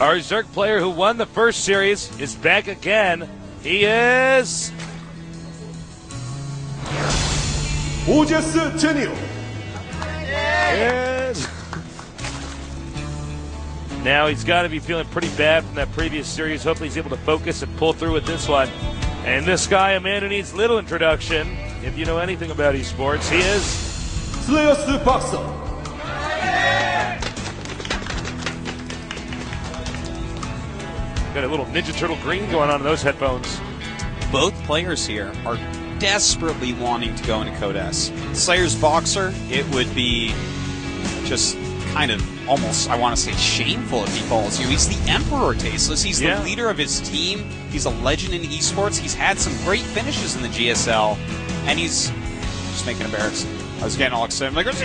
Our Zerg player who won the first series is back again. He is... Zenio. Yes. Now he's got to be feeling pretty bad from that previous series. Hopefully he's able to focus and pull through with this one. And this guy, a man who needs little introduction, if you know anything about esports, he is... Boxer. Got a little Ninja Turtle green going on in those headphones. Both players here are desperately wanting to go into Code S. Slayer's Boxer, it would be just kind of almost, I want to say, shameful if he falls you. He's the Emperor, Tasteless. He's the leader of his team. He's a legend in esports. He's had some great finishes in the GSL, and he's just making embarrassing. I was getting all excited. I'm like, what's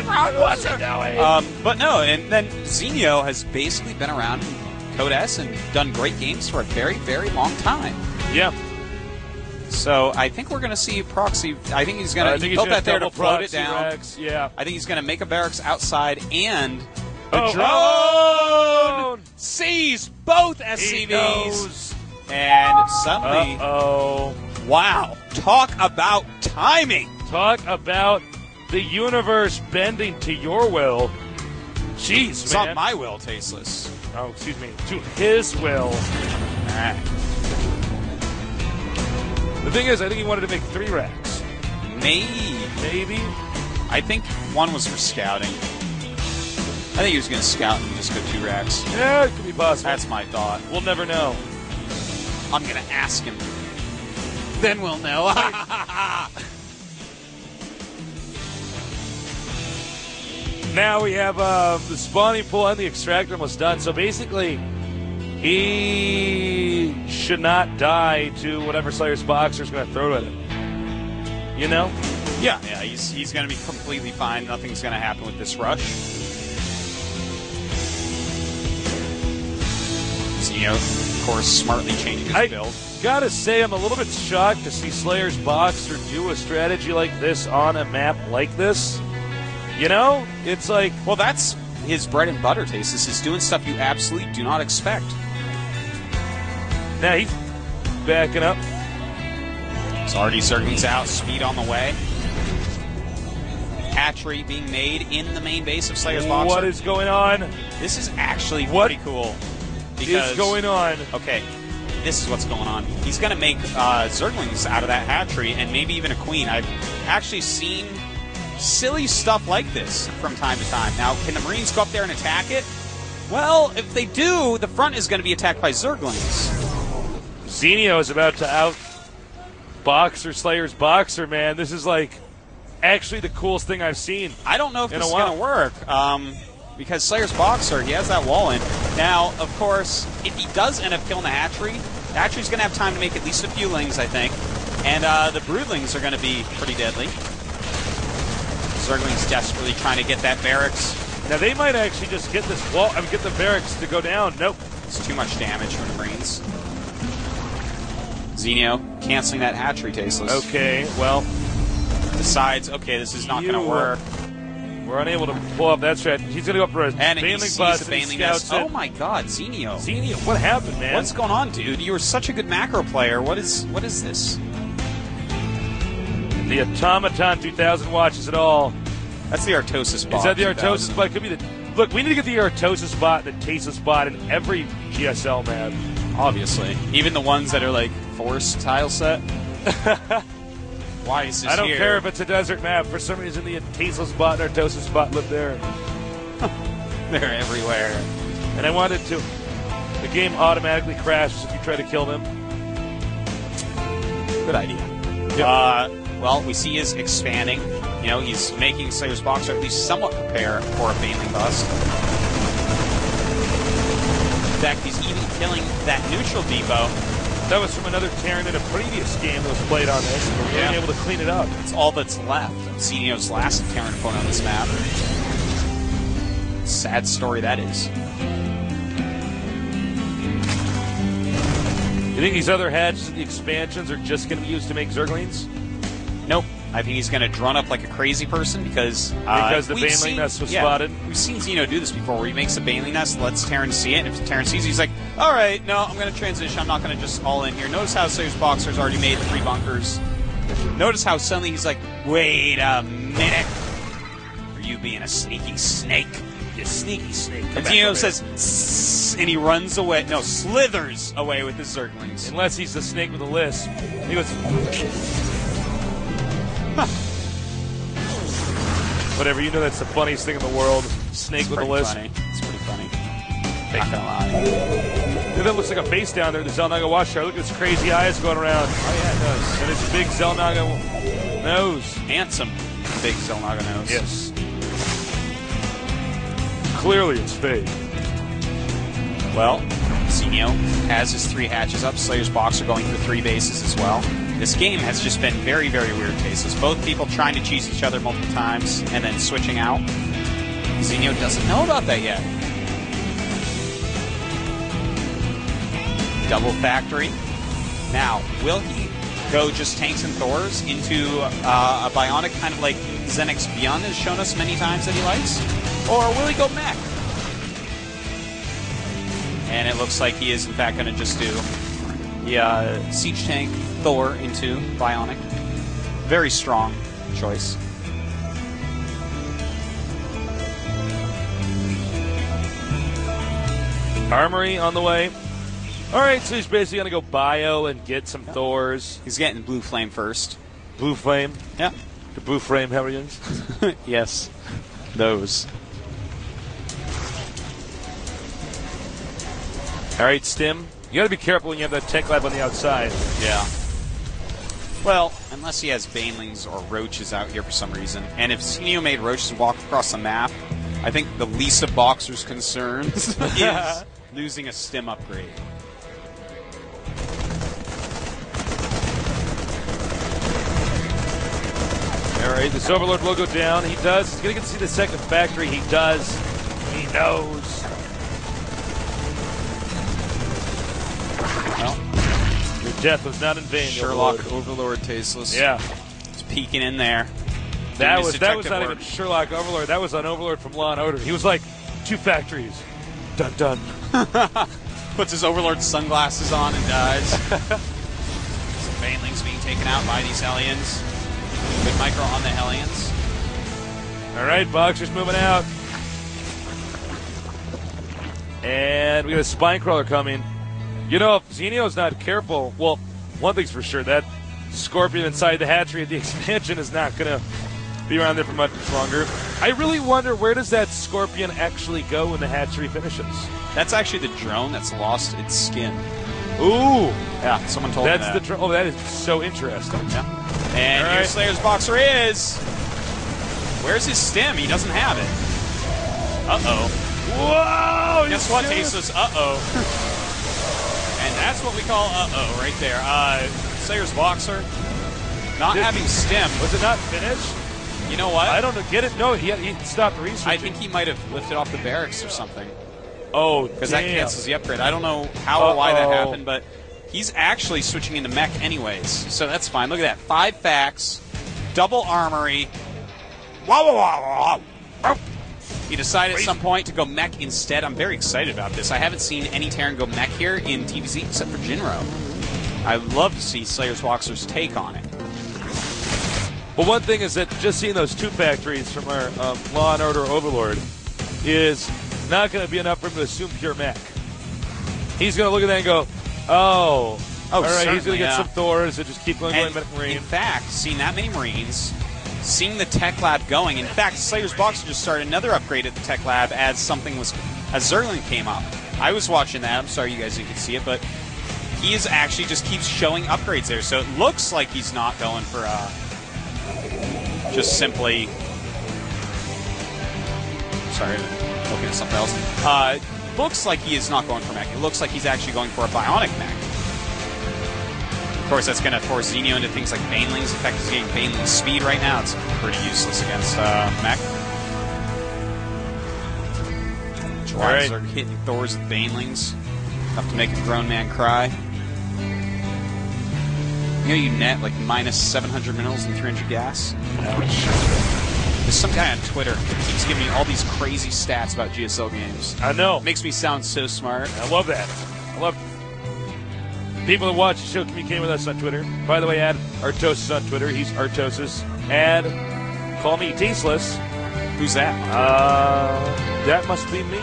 he doing? But no, and then Zenio has basically been around Code S and done great games for a very, very long time. Yeah. So I think we're going to see Proxy. I think he's going to build that there to float it down. Rex, yeah. I think he's going to make a barracks outside, and the drone sees both SCVs. And suddenly, wow, talk about timing. Talk about the universe bending to your will. Jeez, it's man. not my will, Tasteless. Oh, excuse me. To his will. All right. The thing is, I think he wanted to make 3 racks. Maybe. I think one was for scouting. I think he was going to scout and just go 2 racks. Yeah, it could be possible. That's my thought. We'll never know. I'm going to ask him. Then we'll know. Now we have the spawning pool and the extractor almost done. So basically, he should not die to whatever Slayer's Boxer's going to throw at him. You know? Yeah, he's going to be completely fine. Nothing's going to happen with this rush. Zenio, of course, smartly changing his build. Gotta say, I'm a little bit shocked to see Slayer's Boxer do a strategy like this on a map like this. You know? It's like... Well, that's his bread and butter, Taste. This is doing stuff you absolutely do not expect. Now he's backing up. It's already Zerglings out, speed on the way. Hatchery being made in the main base of Slayer's Boxer. What is going on? This is actually pretty cool. What is going on? Okay, this is what's going on. He's going to make Zerglings out of that hatchery and maybe even a queen. I've actually seen silly stuff like this from time to time. Now, can the Marines go up there and attack it? Well, if they do, the front is going to be attacked by Zerglings. Zenio is about to out-boxer Slayer's Boxer, man. This is like actually the coolest thing I've seen. I don't know if this is going to work. Because Slayer's Boxer, he has that wall in. Now, of course, if he does end up killing the hatchery's going to have time to make at least a few lings, I think. And the broodlings are going to be pretty deadly. Zerglings desperately trying to get that barracks. Now, they might actually just get this wall, get the barracks to go down. Nope. It's too much damage from the Marines. Zenio canceling that hatchery, Tasteless. Okay, well. Decides, okay, this is not going to work. We're unable to pull up that strat. He's going to go up for a Baneling bus. Oh my God, Zenio! Zenio, what happened, man? What's going on, dude? You were such a good macro player. What is this? The Automaton 2000 watches it all. That's the Artosis bot. Is that the Artosis bot? Could be the. Look, we need to get the Artosis bot and the Tasteless bot in every GSL map. Obviously, even the ones that are like forced tile set. Why is this I don't care if it's a desert map. For some reason, the Tasteless bot and Artosis bot live there. They're everywhere. And I wanted to. The game automatically crashes if you try to kill them. Good idea. Yep. Well, we see he's expanding. You know, he's making Slayer's Boxer at least somewhat prepare for a Baneling bust. In fact, he's even killing that neutral depot. That was from another Terran in a previous game that was played on this, and we're really able to clean it up. It's all that's left of Zenio's last Terran opponent on this map. Sad story that is. You think these other hatches and the expansions are just going to be used to make Zerglings? Nope. I think he's going to drone up like a crazy person because the Baneling nest was spotted. We've seen Zenio do this before where he makes a Baneling nest, lets Terran see it, and if Terran sees it, he's like, all right, no, I'm going to transition. I'm not going to just all in here. Notice how Slayer's Boxer's already made the 3 bunkers. Notice how suddenly he's like, wait a minute. Are you being a sneaky snake? You sneaky snake. And Zenio says, "Sss," and he runs away. No, slithers away with his Zerglings. Unless he's the snake with a lisp. He goes... Whatever, you know that's the funniest thing in the world. Snake with a lisp. Funny. It's pretty funny. Not gonna lie. Dude, that looks like a base down there, the Xel'Naga watchtower. Look at his crazy eyes going around. Oh yeah, it does. And his big Xel'Naga nose. Handsome big Xel'Naga nose. Yes. Clearly it's fake. Well, Zenio has his 3 hatches up. Slayer's Boxer going for 3 bases as well. This game has just been very, very weird cases. Both people trying to cheese each other multiple times and then switching out. Zenio doesn't know about that yet. Double factory. Now, will he go just tanks and Thors into a bionic kind of like Zenix Beyond has shown us many times that he likes? Or will he go mech? And it looks like he is in fact going to just do the Siege Tank Thor into bionic. Very strong choice. Armory on the way. All right, so he's basically going to go bio and get some Thors. He's getting Blue Flame first. Blue Flame? Yeah. The Blue Flame Hellions? Yes. Those. All right, Stim. You got to be careful when you have that tech lab on the outside. Yeah. Well, unless he has Banelings or Roaches out here for some reason. And if Zenio made Roaches walk across the map, I think the least of Boxer's concerns is losing a Stim upgrade. All right, this Overlord will go down. He does. He's going to get to see the second factory. He does. He knows. Well, your death was not in vain, Sherlock Overlord tasteless. Yeah. He's peeking in there. That was not even Sherlock Overlord. That was on Overlord from Law and Order. He was like, 2 factories. Dun dun. Puts his Overlord sunglasses on and dies. Some Banelings being taken out by these Hellions. Good micro on the Hellions. All right, Boxer's moving out. And we got a Spine Crawler coming. You know, if Zenio's not careful, well, one thing's for sure, that Scorpion inside the hatchery at the expansion is not going to be around there for much longer. I really wonder, where does that Scorpion actually go when the hatchery finishes? That's actually the drone that's lost its skin. Ooh. Yeah, someone told me that. That's the drone. Oh, that is so interesting. Yeah. And here Slayer's Boxer is. Where's his stem? He doesn't have it. Uh-oh. Whoa! Guess what, Tasteless? Uh-oh. And that's what we call uh-oh right there. Slayer's Boxer not having stem. Was it not finished? You know what? I don't know. Get it? No, he stopped researching. I think he might have lifted off the barracks or something. Oh, because that cancels the upgrade. I don't know how or why that happened, but he's actually switching into mech anyways, so that's fine. Look at that. 5 facts, double armory. He decided at some point to go mech instead. I'm very excited about this. I haven't seen any Terran go mech here in TVZ except for Jinro. I'd love to see Slayer's Boxer's take on it. Well, one thing is that just seeing those 2 factories from our Law and Order Overlord is not going to be enough for him to assume pure mech. He's going to look at that and go, all right, he's going to get some Thors and just keep going Marine. In fact, seeing that many Marines, seeing the tech lab going, in fact, Slayer's Boxer just started another upgrade at the tech lab as Zergling came up. I was watching that. I'm sorry you guys didn't see it, but he is actually just keeps showing upgrades there. So it looks like he's not going for just simply. Sorry, looking at something else. Looks like he is not going for mech. It looks like he's actually going for a bionic mech. Of course, that's going to force Zenio into things like Banelings. In fact, he's getting Baneling speed right now. It's pretty useless against mech. Drives are hitting Thors with Banelings. Enough to make a grown man cry. You know, you net like minus 700 minerals and 300 gas. Ouch. There's some guy on Twitter that keeps giving me all these crazy stats about GSL games. I know. It makes me sound so smart. I love that. I love people that watch the show communicate with us on Twitter. By the way, add Artosis on Twitter. He's Artosis. Add Call Me Tasteless. Who's that? That must be me.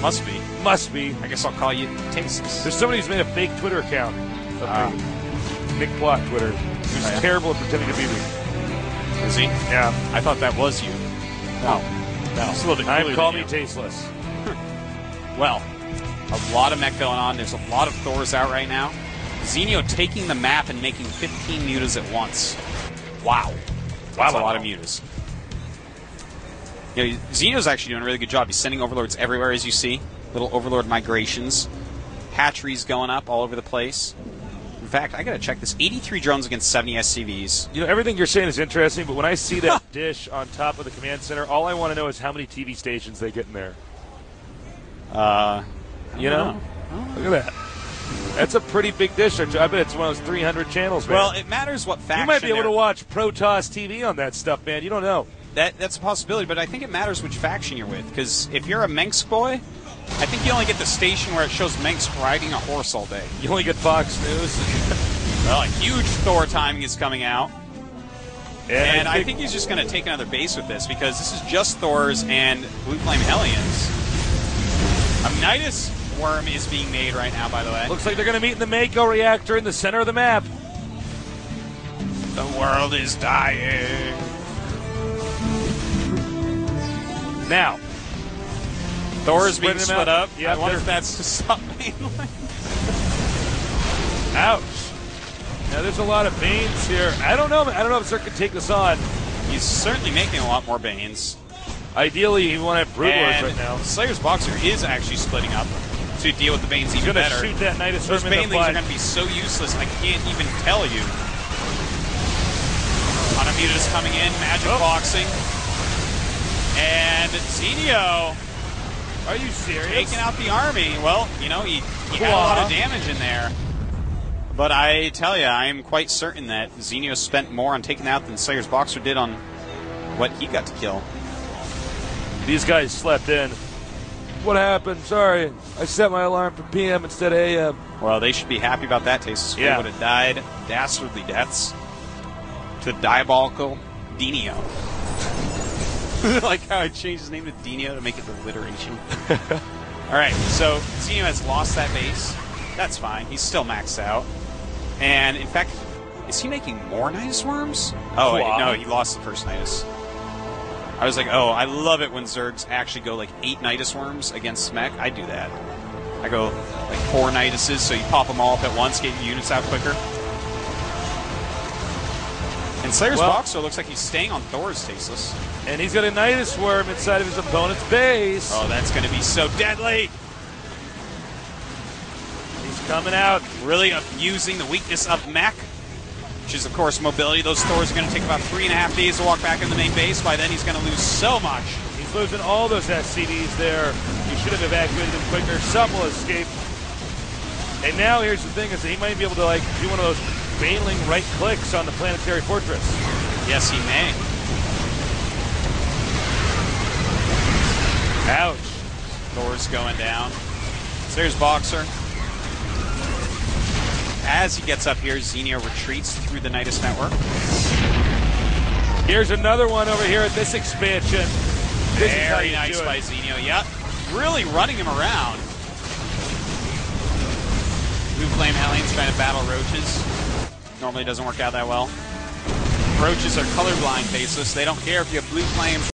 Must be. Must be. I guess I'll call you Tasteless. There's somebody who's made a fake Twitter account of me. Nick Plot Twitter. Who's terrible at pretending to be me. Is he? Yeah. I thought that was you. No. It's a little bit cooler Call than Me you. Tasteless. Well, a lot of mech going on. There's a lot of Thors out right now. Zenio taking the map and making 15 mutas at once. Wow. That's a lot of mutas. You know, Zenio's actually doing a really good job. He's sending overlords everywhere, as you see. Little overlord migrations. Hatcheries going up all over the place. In fact, I gotta check this. 83 drones against 70 SCVs. You know, everything you're saying is interesting, but when I see that dish on top of the command center, all I want to know is how many TV stations they get in there. You know? Look at that. That's a pretty big dish. I bet it's one of those 300 channels, man. Well, it matters what faction. You might be able to watch Protoss TV on that stuff, man. You don't know. That's a possibility, but I think it matters which faction you're with. Because if you're a Menx boy, I think you only get the station where it shows Menx riding a horse all day. You only get Fox News. Well, a huge Thor timing is coming out. And I think he's just going to take another base with this, because this is just Thors and Blue Flame Hellions. A Nidus worm is being made right now, by the way. Looks like they're going to meet in the Mako reactor in the center of the map. The world is dying. Now, Thor is being Spreading them split out. up. Yeah, I wonder they're- if that's to stop mainland. ouch. Now, there's a lot of Banes here. I don't know if Zerk can take this on. He's certainly making a lot more Banes. Ideally, you want to have Brood Wars And right now. Slayer's Boxer is actually splitting up to deal with the Banes He's even going to better. shoot that Nidus Those Worm in the Banelings are butt. going to be so useless, I can't even tell you. Anamutas coming in, magic boxing. And Zenio Are you serious? taking out the army. Well, you know, he had a lot of damage in there. But I tell you, I am quite certain that Zenio spent more on taking out than Slayer's Boxer did on what he got to kill. These guys slept in. What happened? Sorry. I set my alarm for PM instead of AM. Well, they should be happy about that. Tasteless Yeah. would have died dastardly deaths to diabolical Denio. Like how I changed his name to Denio to make it alliteration. All right, so Zenio has lost that base. That's fine. He's still maxed out. And in fact, is he making more Nidus worms? Oh, wait, no, he lost the first Nidus. I was like, oh, I love it when Zergs actually go like 8 Nidus worms against Mech. I do that. I go like 4 Niduses, so you pop them all up at once, get your units out quicker. And Slayer's Boxer looks like he's staying on Thor's Tasteless. And he's got a Nidus Worm inside of his opponent's base. Oh, that's going to be so deadly. He's coming out. Really abusing the weakness of Mech, which is, of course, mobility. Those Thors are going to take about 3.5 days to walk back in the main base. By then, he's going to lose so much. He's losing all those SCVs there. He should have evacuated them quicker. Some will escape. And now here's the thing, is that he might be able to like do one of those Baneling right clicks on the planetary fortress. Yes, he may. Ouch. Thor's going down. So there's Boxer. As he gets up here, Zenio retreats through the Nidus network. Here's another one over here at this expansion. This is how Very you nice do it. by Zenio. Yep. Really running him around. Blue Flame Hellions trying to battle Roaches. Normally doesn't work out that well. Roaches are colorblind, Tasteless. They don't care if you have Blue Flame